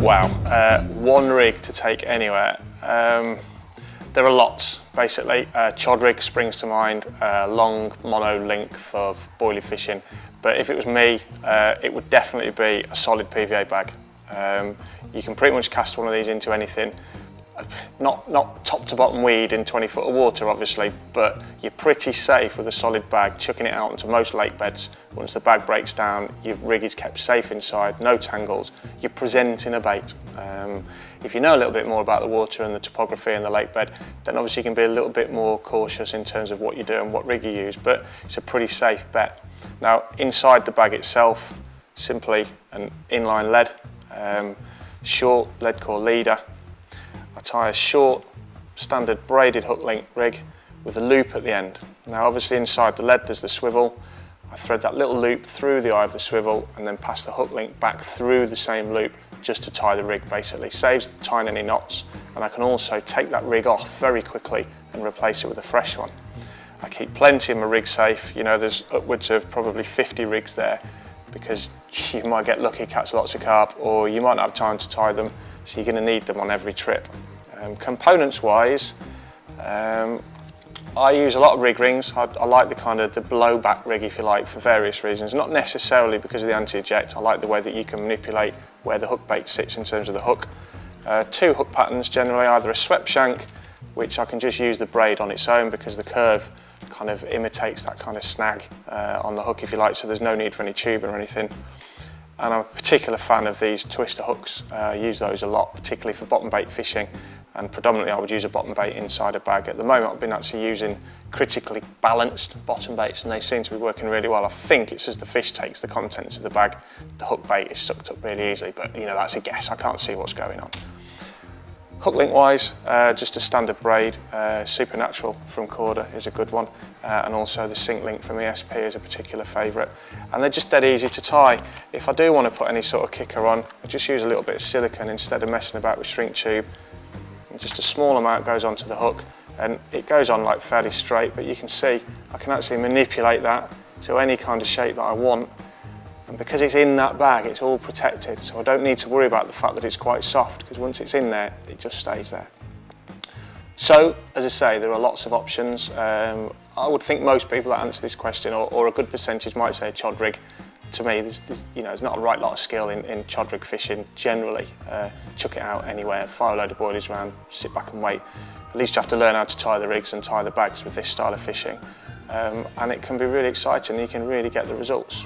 Wow, one rig to take anywhere. There are lots, basically. Chod rig springs to mind, long mono link for boilie fishing. But if it was me, it would definitely be a solid PVA bag. You can pretty much cast one of these into anything. Not top to bottom weed in 20 foot of water, obviously, but you're pretty safe with a solid bag, chucking it out into most lake beds. Once the bag breaks down, your rig is kept safe inside, no tangles. You're presenting a bait. If you know a little bit more about the water and the topography and the lake bed, then obviously you can be a little bit more cautious in terms of what you do and what rig you use, but it's a pretty safe bet. Now, inside the bag itself, simply an inline lead, short lead core leader. I tie a short, standard braided hook link rig with a loop at the end. Now obviously inside the lead there's the swivel. I thread that little loop through the eye of the swivel and then pass the hook link back through the same loop just to tie the rig basically. Saves tying any knots, and I can also take that rig off very quickly and replace it with a fresh one. I keep plenty of my rig safe. You know, there's upwards of probably 50 rigs there because you might get lucky, catch lots of carp, or you might not have time to tie them, so you're going to need them on every trip. Components wise, I use a lot of rig rings. I like the kind of the blowback rig, if you like, for various reasons. Not necessarily because of the anti-eject. I like the way that you can manipulate where the hook bait sits in terms of the hook. Two hook patterns generally, either a swept shank, which I can just use the braid on its own because the curve kind of imitates that kind of snag on the hook, if you like, so there's no need for any tubing or anything. And I'm a particular fan of these twister hooks. I use those a lot, particularly for bottom bait fishing, and predominantly I would use a bottom bait inside a bag. At the moment I've been actually using critically balanced bottom baits and they seem to be working really well. I think it's as the fish takes the contents of the bag, the hook bait is sucked up really easily, but you know, that's a guess, I can't see what's going on. Hook link wise, just a standard braid, Supernatural from Corda is a good one, and also the Sync link from ESP is a particular favourite, and they're just dead easy to tie. If I do want to put any sort of kicker on, I just use a little bit of silicone instead of messing about with shrink tube. And just a small amount goes onto the hook, and it goes on like fairly straight, but you can see I can actually manipulate that to any kind of shape that I want. And because it's in that bag, it's all protected, so I don't need to worry about the fact that it's quite soft, because once it's in there, it just stays there. So, as I say, there are lots of options. I would think most people that answer this question, or a good percentage, might say a chod rig. To me, there's not a right lot of skill in chod rig fishing generally. Chuck it out anywhere, fire a load of boilies around, sit back and wait. At least you have to learn how to tie the rigs and tie the bags with this style of fishing. And it can be really exciting, you can really get the results.